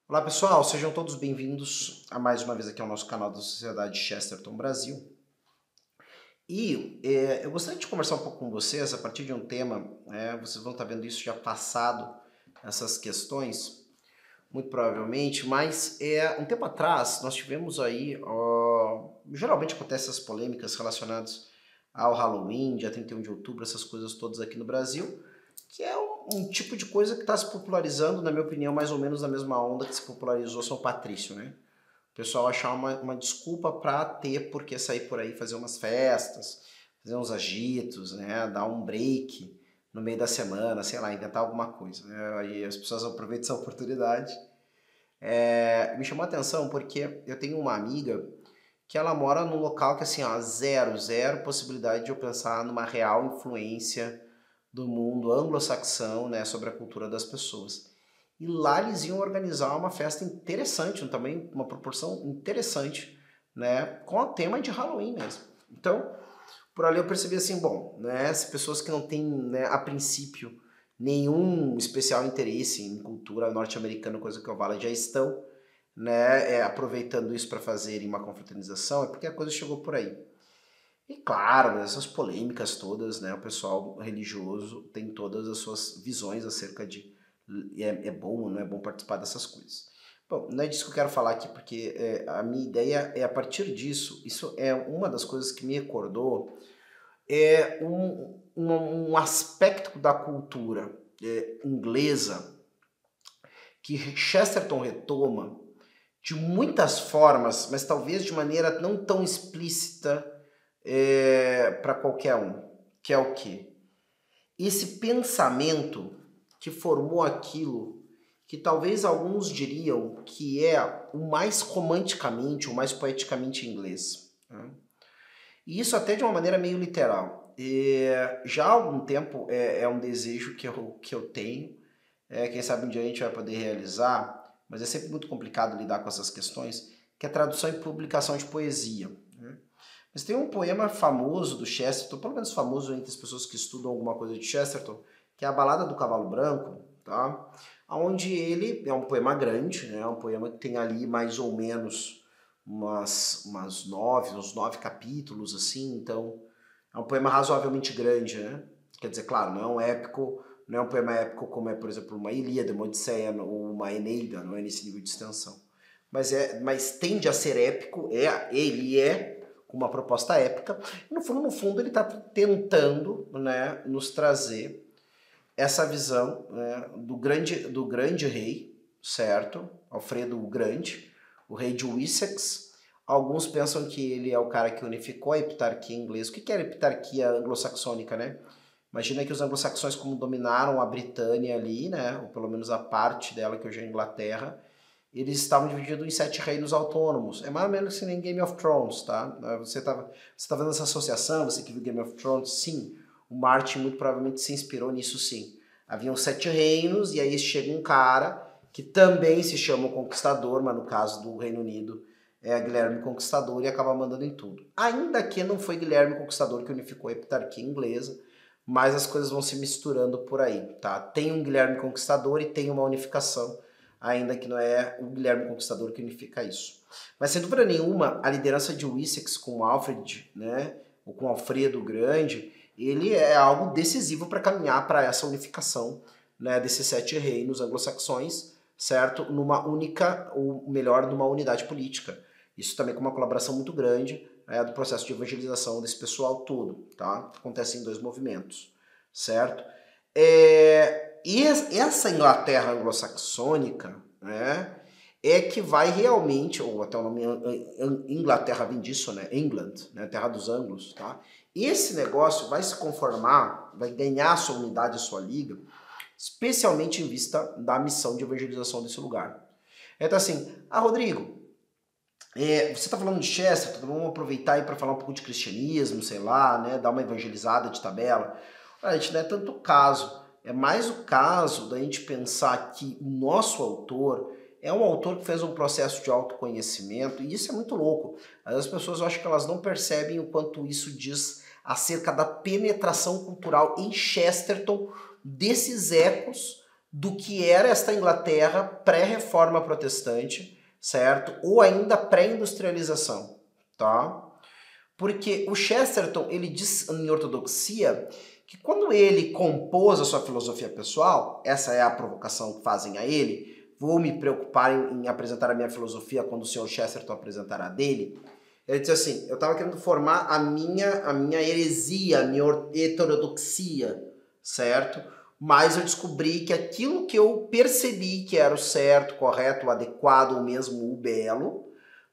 Olá pessoal, sejam todos bem-vindos a mais uma vez aqui ao nosso canal da Sociedade Chesterton Brasil. Eu gostaria de conversar um pouco com vocês a partir de um tema, vocês vão estar vendo isso já passado, essas questões, muito provavelmente, mas um tempo atrás nós tivemos aí, geralmente acontecem essas polêmicas relacionadas ao Halloween, dia 31 de outubro, essas coisas todas aqui no Brasil, que é um tipo de coisa que está se popularizando, na minha opinião, mais ou menos na mesma onda que se popularizou São Patrício, né? O pessoal achar uma desculpa para ter por que sair por aí fazer umas festas, fazer uns agitos, né? Dar um break no meio da semana, sei lá, inventar alguma coisa, né? Aí as pessoas aproveitam essa oportunidade. Me chamou a atenção porque eu tenho uma amiga que ela mora num local que assim, ó, zero possibilidade de eu pensar numa real influência do mundo anglo-saxão, né, sobre a cultura das pessoas. E lá eles iam organizar uma festa interessante, também uma proporção interessante, né, com o tema de Halloween mesmo. Então, por ali eu percebi assim, bom, né, as pessoas que não têm, né, a princípio, nenhum especial interesse em cultura norte-americana, coisa que eu falo, já estão, né, aproveitando isso para fazerem uma confraternização, é porque a coisa chegou por aí. E claro, essas polêmicas todas, né? O pessoal religioso tem todas as suas visões acerca de é bom ou não é bom participar dessas coisas. Bom, não é disso que eu quero falar aqui, porque a minha ideia é a partir disso, isso é uma das coisas que me recordou, um aspecto da cultura inglesa que Chesterton retoma de muitas formas, mas talvez de maneira não tão explícita para qualquer um, que é o quê? Esse pensamento que formou aquilo que talvez alguns diriam que é o mais romanticamente, o mais poeticamente inglês. Né? E isso até de uma maneira meio literal. Já há algum tempo é um desejo que eu tenho, quem sabe um dia a gente vai poder realizar, mas é sempre muito complicado lidar com essas questões, que é tradução e publicação de poesia. Né? Mas tem um poema famoso do Chesterton, pelo menos famoso entre as pessoas que estudam alguma coisa de Chesterton, que é a Balada do Cavalo Branco, tá? Onde ele é um poema grande, né? Um poema que tem ali mais ou menos uns 9 capítulos, assim, então é um poema razoavelmente grande, né? Quer dizer, claro, não é um épico, não é um poema épico como é, por exemplo, uma Ilíada, uma Odisseia ou uma Eneida, não é nesse nível de extensão. Mas tende a ser épico, ele é uma proposta épica. No fundo ele está tentando, né, nos trazer essa visão, né, do grande rei, certo? Alfredo o Grande, o rei de Wessex. Alguns pensam que ele é o cara que unificou a heptarquia inglesa. O que era a heptarquia anglo-saxônica, né? Imagina que os anglo-saxões, como dominaram a Britânia ali, né, ou pelo menos a parte dela que hoje é a Inglaterra, eles estavam divididos em 7 reinos autônomos. É mais ou menos que nem Game of Thrones, tá? Você tá vendo essa associação, você que viu Game of Thrones? Sim, o Martin muito provavelmente se inspirou nisso, sim. Haviam 7 reinos e aí chega um cara que também se chama o Conquistador, mas no caso do Reino Unido é Guilherme Conquistador e acaba mandando em tudo. Ainda que não foi Guilherme Conquistador que unificou a heptarquia inglesa, mas as coisas vão se misturando por aí, tá? Tem um Guilherme Conquistador e tem uma unificação, ainda que não é o Guilherme Conquistador que unifica isso. Mas sem dúvida nenhuma, a liderança de Wessex com Alfred, né, ou com Alfredo o Grande, ele é algo decisivo para caminhar para essa unificação, né, desses 7 reinos anglo-saxões, certo? Numa única, ou melhor, numa unidade política. Isso também com uma colaboração muito grande do processo de evangelização desse pessoal todo, tá? Acontece em 2 movimentos, certo? E essa Inglaterra anglo-saxônica, né, é que vai realmente, ou até o nome Inglaterra vem disso, né, England, né, terra dos anglos, tá? Esse negócio vai se conformar, vai ganhar sua unidade, sua liga, especialmente em vista da missão de evangelização desse lugar. Então assim, Rodrigo, você está falando de Chester, vamos aproveitar aí para falar um pouco de cristianismo, sei lá, né, dar uma evangelizada de tabela. A gente não é tanto o caso, é mais o caso da gente pensar que o nosso autor é um autor que fez um processo de autoconhecimento, e isso é muito louco. As pessoas, eu acho que elas não percebem o quanto isso diz acerca da penetração cultural em Chesterton desses ecos do que era esta Inglaterra pré-reforma protestante, certo? Ou ainda pré-industrialização, tá? Porque o Chesterton, ele diz em Ortodoxia que quando ele compôs a sua filosofia pessoal, essa é a provocação que fazem a ele, vou me preocupar em apresentar a minha filosofia quando o senhor Chesterton apresentará a dele. Ele diz assim, eu estava querendo formar a minha heresia, a minha heterodoxia, certo? Mas eu descobri que aquilo que eu percebi que era o certo, correto, o adequado ou mesmo o belo,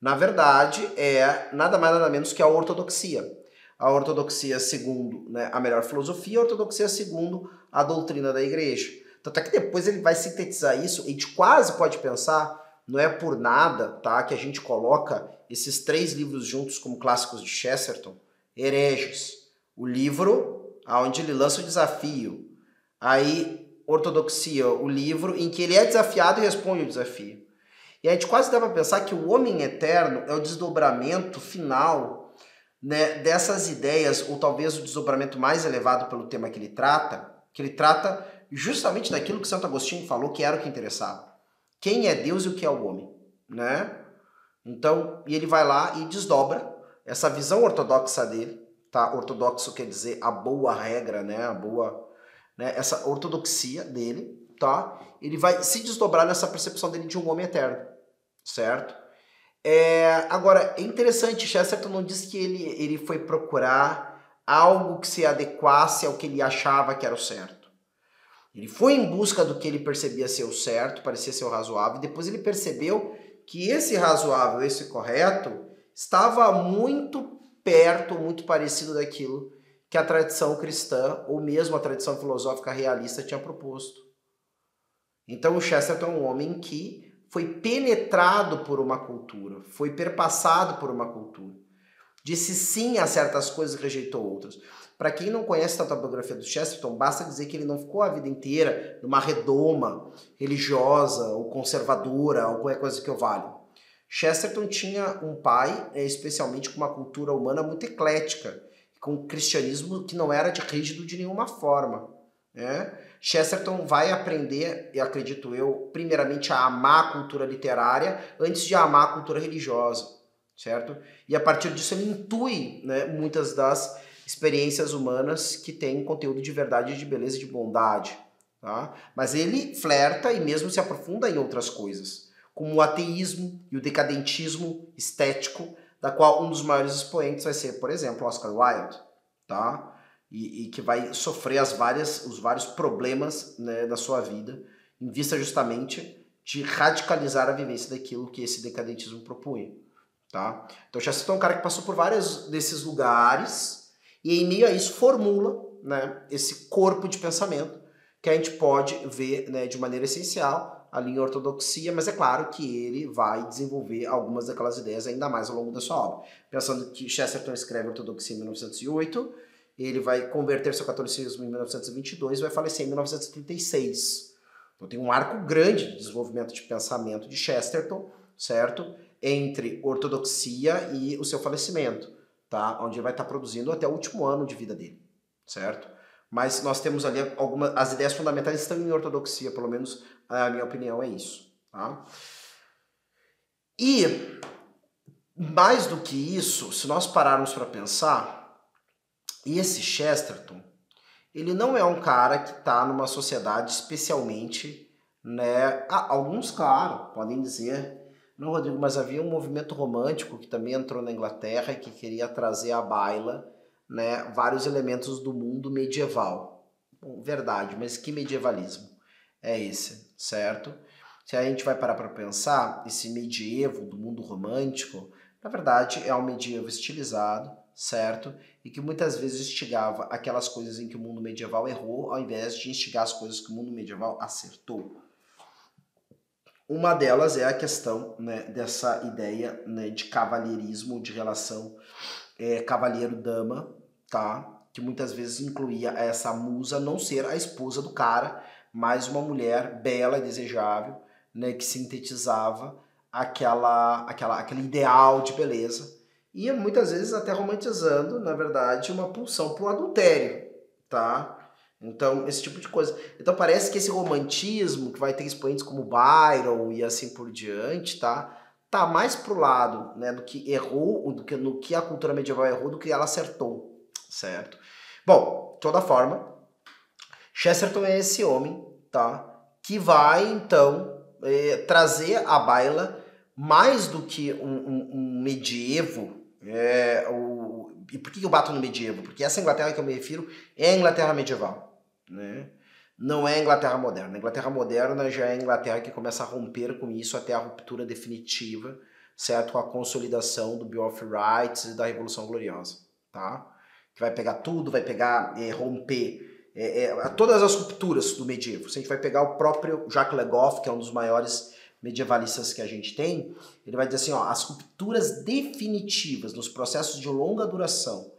na verdade é nada mais nada menos que a ortodoxia. A ortodoxia segundo, né, a melhor filosofia, a ortodoxia segundo a doutrina da igreja. Tanto é que depois ele vai sintetizar isso, e a gente quase pode pensar, não é por nada, tá, que a gente coloca esses 3 livros juntos como clássicos de Chesterton, Hereges, o livro onde ele lança o desafio, aí Ortodoxia, o livro em que ele é desafiado e responde o desafio. E a gente quase dá para pensar que o homem eterno é o desdobramento final, né, dessas ideias, ou talvez o desdobramento mais elevado pelo tema que ele trata justamente daquilo que Santo Agostinho falou que era o que interessava. Quem é Deus e o que é o homem, né? Então, e ele vai lá e desdobra essa visão ortodoxa dele, tá? Ortodoxo quer dizer a boa regra, né? A boa, né? Essa ortodoxia dele, tá? Ele vai se desdobrar nessa percepção dele de um homem eterno, certo? Agora, é interessante, Chesterton não diz que ele foi procurar algo que se adequasse ao que ele achava que era o certo. Ele foi em busca do que ele percebia ser o certo, parecia ser o razoável, e depois ele percebeu que esse razoável, esse correto, estava muito perto, muito parecido daquilo que a tradição cristã, ou mesmo a tradição filosófica realista tinha proposto. Então o Chesterton é um homem que foi penetrado por uma cultura, foi perpassado por uma cultura. Disse sim a certas coisas e rejeitou outras. Para quem não conhece tanto a biografia do Chesterton, basta dizer que ele não ficou a vida inteira numa redoma religiosa ou conservadora ou qualquer coisa que o valha. Chesterton tinha um pai, especialmente com uma cultura humana muito eclética, com um cristianismo que não era rígido de nenhuma forma, né? Chesterton vai aprender, e acredito eu, primeiramente a amar a cultura literária antes de amar a cultura religiosa, certo? E a partir disso ele intui, né, muitas das experiências humanas que têm conteúdo de verdade, de beleza e de bondade, tá? Mas ele flerta e mesmo se aprofunda em outras coisas, como o ateísmo e o decadentismo estético, da qual um dos maiores expoentes vai ser, por exemplo, Oscar Wilde, tá? E que vai sofrer os vários problemas, né, da sua vida, em vista justamente de radicalizar a vivência daquilo que esse decadentismo propunha. Tá? Então Chesterton é um cara que passou por vários desses lugares e em meio a isso formula, né, esse corpo de pensamento que a gente pode ver, né, de maneira essencial ali em ortodoxia, mas é claro que ele vai desenvolver algumas daquelas ideias ainda mais ao longo da sua obra. Pensando que Chesterton escreve Ortodoxia em 1908, ele vai converter-se ao catolicismo em 1922 e vai falecer em 1936. Então tem um arco grande de desenvolvimento de pensamento de Chesterton, certo? Entre ortodoxia e o seu falecimento, tá? Onde ele vai estar produzindo até o último ano de vida dele, certo? Mas nós temos ali as ideias fundamentais estão em ortodoxia, pelo menos a minha opinião é isso, tá? E mais do que isso, se nós pararmos para pensar, esse Chesterton, ele não é um cara que está numa sociedade especialmente, né? Alguns, claro, podem dizer, não, Rodrigo, mas havia um movimento romântico que também entrou na Inglaterra e que queria trazer à baila, né, vários elementos do mundo medieval. Bom, verdade, mas que medievalismo é esse, certo? Se a gente vai parar para pensar, esse medievo do mundo romântico, na verdade é um medievo estilizado, certo? E que muitas vezes instigava aquelas coisas em que o mundo medieval errou, ao invés de instigar as coisas que o mundo medieval acertou. Uma delas é a questão, né, dessa ideia, né, de cavalheirismo, de relação cavalheiro-dama, tá? Que muitas vezes incluía essa musa não ser a esposa do cara, mas uma mulher bela e desejável, né, que sintetizava aquele ideal de beleza. E muitas vezes até romantizando, na verdade, uma pulsão para o adultério, tá? Então, esse tipo de coisa. Então parece que esse romantismo, que vai ter expoentes como Byron e assim por diante, tá mais pro lado, né, do que errou, no que a cultura medieval errou, do que ela acertou, certo? Bom, de toda forma, Chesterton é esse homem, tá, que vai então trazer à baila mais do que um medievo. E por que eu bato no medievo? Porque essa Inglaterra que eu me refiro é a Inglaterra medieval, né? Não é a Inglaterra moderna. A Inglaterra moderna já é a Inglaterra que começa a romper com isso até a ruptura definitiva, certo? Com a consolidação do Bill of Rights e da Revolução Gloriosa, tá? Que vai pegar tudo, vai pegar, romper todas as rupturas do medievo. Se a gente vai pegar o próprio Jacques Le Goff, que é um dos maiores medievalistas que a gente tem, ele vai dizer assim, ó, as rupturas definitivas nos processos de longa duração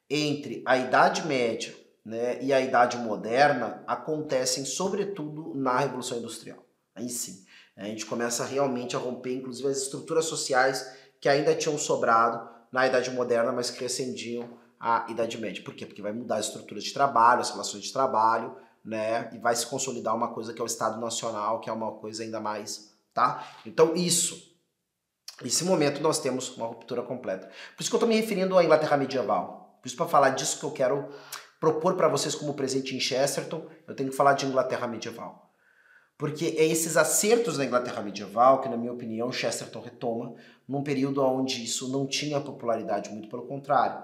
entre a Idade Média, né, e a Idade Moderna acontecem sobretudo na Revolução Industrial. Aí sim, a gente começa realmente a romper, inclusive, as estruturas sociais que ainda tinham sobrado na Idade Moderna, mas que rescindiam a Idade Média. Por quê? Porque vai mudar as estruturas de trabalho, as relações de trabalho, né, e vai se consolidar uma coisa que é o Estado Nacional, que é uma coisa ainda mais, tá? Então nesse momento nós temos uma ruptura completa. Por isso que eu estou me referindo à Inglaterra medieval. Por isso, para falar disso que eu quero propor para vocês como presente em Chesterton, eu tenho que falar de Inglaterra medieval. Porque é esses acertos da Inglaterra medieval que, na minha opinião, Chesterton retoma num período onde isso não tinha popularidade, muito pelo contrário.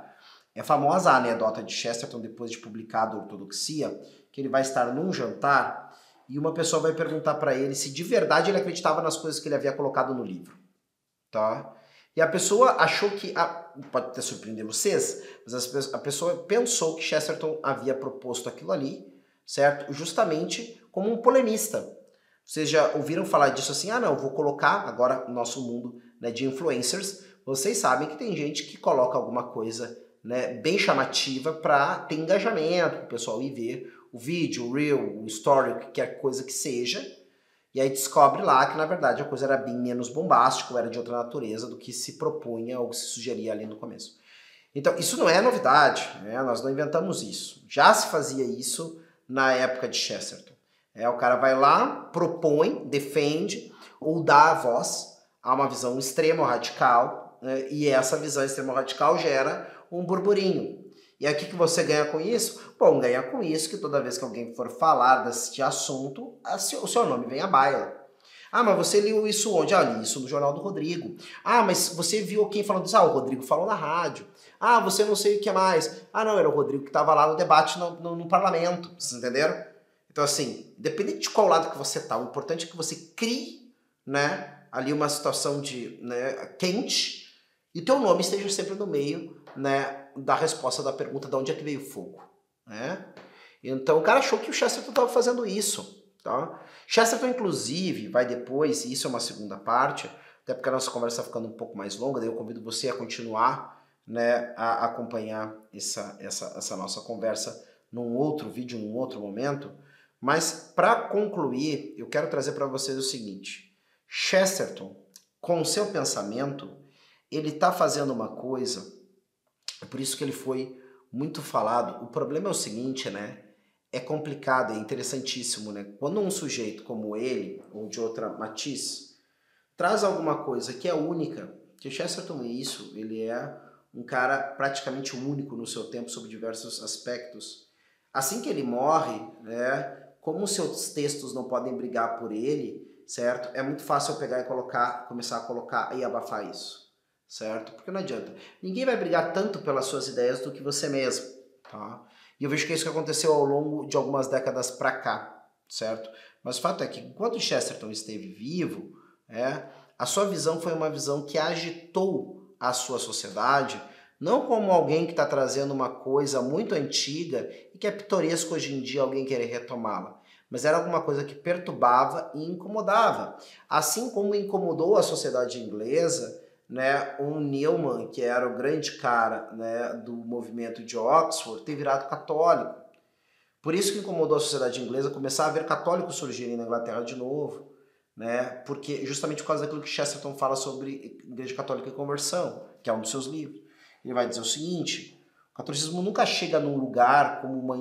É famosa a anedota de Chesterton, depois de publicado a Ortodoxia, que ele vai estar num jantar e uma pessoa vai perguntar para ele se de verdade ele acreditava nas coisas que ele havia colocado no livro. Tá? E a pessoa achou que, pode até surpreender vocês, mas a pessoa pensou que Chesterton havia proposto aquilo ali, certo? Justamente como um polemista. Vocês já ouviram falar disso assim, não, vou colocar agora no nosso mundo, né, de influencers, vocês sabem que tem gente que coloca alguma coisa, né, bem chamativa para ter engajamento, para o pessoal ir ver o vídeo, o reel, o story, o que quer coisa que seja, e aí descobre lá que, na verdade, a coisa era bem menos bombástica, ou era de outra natureza do que se propunha ou se sugeria ali no começo. Então, isso não é novidade, né? Nós não inventamos isso. Já se fazia isso na época de Chesterton. O cara vai lá, propõe, defende ou dá a voz a uma visão extrema ou radical, né? E essa visão extrema ou radical gera um burburinho. E aí o que você ganha com isso? Bom, ganha com isso que toda vez que alguém for falar desse assunto, o seu nome vem à baila. Mas você leu isso onde? Li isso no Jornal do Rodrigo. Mas você viu quem falando isso? O Rodrigo falou na rádio. Você não sei o que mais. Não, era o Rodrigo que estava lá no debate no parlamento. Vocês entenderam? Então, assim, independente de qual lado que você tá, o importante é que você crie, né, ali uma situação de, né, quente e o teu nome esteja sempre no meio, né, da resposta da pergunta de onde é que veio o fogo, né? Então o cara achou que o Chesterton estava fazendo isso, tá? Chesterton, inclusive, vai depois, e isso é uma segunda parte, até porque a nossa conversa está ficando um pouco mais longa, daí eu convido você a continuar, né, a acompanhar essa nossa conversa num outro vídeo, num outro momento. Mas para concluir, eu quero trazer para vocês o seguinte: Chesterton, com o seu pensamento, ele está fazendo uma coisa, é por isso que ele foi muito falado. O problema é o seguinte, né? É complicado, é interessantíssimo, né? Quando um sujeito como ele, ou de outra matiz, traz alguma coisa que é única, que Chesterton é isso, ele é um cara praticamente único no seu tempo sobre diversos aspectos. Assim que ele morre, né, como os seus textos não podem brigar por ele, certo? É muito fácil eu pegar e começar a colocar e abafar isso, certo? Porque não adianta. Ninguém vai brigar tanto pelas suas ideias do que você mesmo, tá? E eu vejo que é isso que aconteceu ao longo de algumas décadas pra cá, certo? Mas o fato é que enquanto Chesterton esteve vivo, a sua visão foi uma visão que agitou a sua sociedade, não como alguém que está trazendo uma coisa muito antiga e que é pitoresco hoje em dia alguém querer retomá-la, mas era alguma coisa que perturbava e incomodava. Assim como incomodou a sociedade inglesa, né, um Newman, que era o grande cara, né, do movimento de Oxford, ter virado católico. Por isso que incomodou a sociedade inglesa começar a ver católicos surgirem na Inglaterra de novo, né, porque justamente por causa daquilo que Chesterton fala sobre Igreja Católica e Conversão, que é um dos seus livros. Ele vai dizer o seguinte: o catolicismo nunca chega num lugar como uma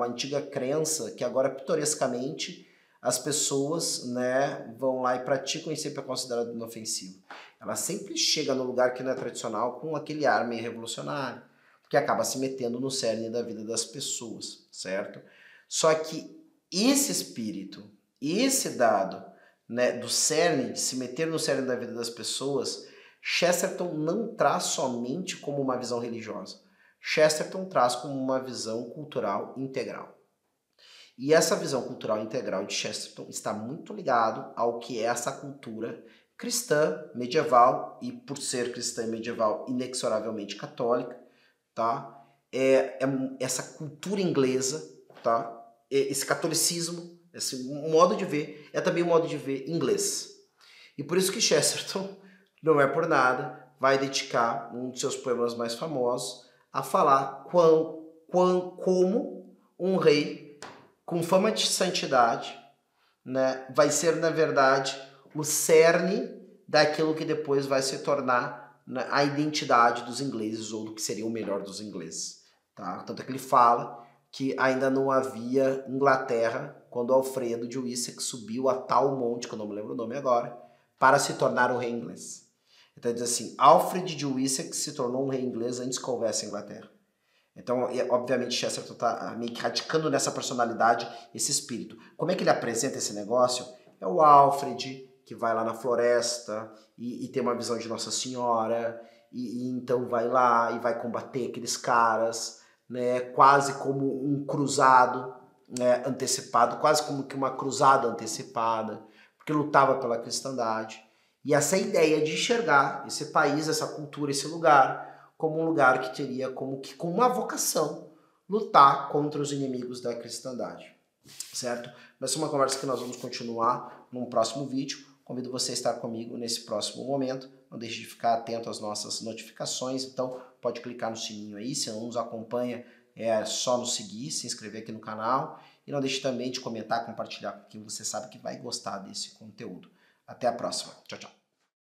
antiga crença que agora pitorescamente as pessoas, né, vão lá e praticam e sempre é considerado inofensivo. Ela sempre chega no lugar que não é tradicional com aquele ar meio revolucionário, porque acaba se metendo no cerne da vida das pessoas, certo? Só que esse espírito, esse dado, né, do cerne, de se meter no cerne da vida das pessoas, Chesterton não traz somente como uma visão religiosa. Chesterton traz como uma visão cultural integral. E essa visão cultural integral de Chesterton está muito ligado ao que é essa cultura cristã, medieval, e por ser cristã e medieval, inexoravelmente católica, tá? Essa cultura inglesa, tá? Esse catolicismo, esse modo de ver, é também um modo de ver inglês. E por isso que Chesterton, não é por nada, vai dedicar um dos seus poemas mais famosos a falar como um rei com fama de santidade, né, vai ser, na verdade, o cerne daquilo que depois vai se tornar, né, a identidade dos ingleses, ou do que seria o melhor dos ingleses. Tá? Tanto é que ele fala que ainda não havia Inglaterra quando Alfredo de Wessex subiu a tal monte, que eu não me lembro o nome agora, para se tornar o rei inglês. Então ele diz assim, Alfred de Wessex se tornou um rei inglês antes que houvesse Inglaterra. Então, obviamente, Chesterton está meio que radicando nessa personalidade esse espírito. Como é que ele apresenta esse negócio? É o Alfred, que vai lá na floresta e tem uma visão de Nossa Senhora, e então vai lá e vai combater aqueles caras, né, quase como um cruzado, né, antecipado, quase como que uma cruzada antecipada, porque lutava pela cristandade. E essa ideia de enxergar esse país, essa cultura, esse lugar, como um lugar que teria como uma vocação lutar contra os inimigos da cristandade, certo? Vai ser uma conversa que nós vamos continuar num próximo vídeo. Convido você a estar comigo nesse próximo momento. Não deixe de ficar atento às nossas notificações. Então, pode clicar no sininho aí. Se não nos acompanha, é só nos seguir, se inscrever aqui no canal. E não deixe também de comentar, compartilhar com quem você sabe que vai gostar desse conteúdo. Até a próxima. Tchau, tchau.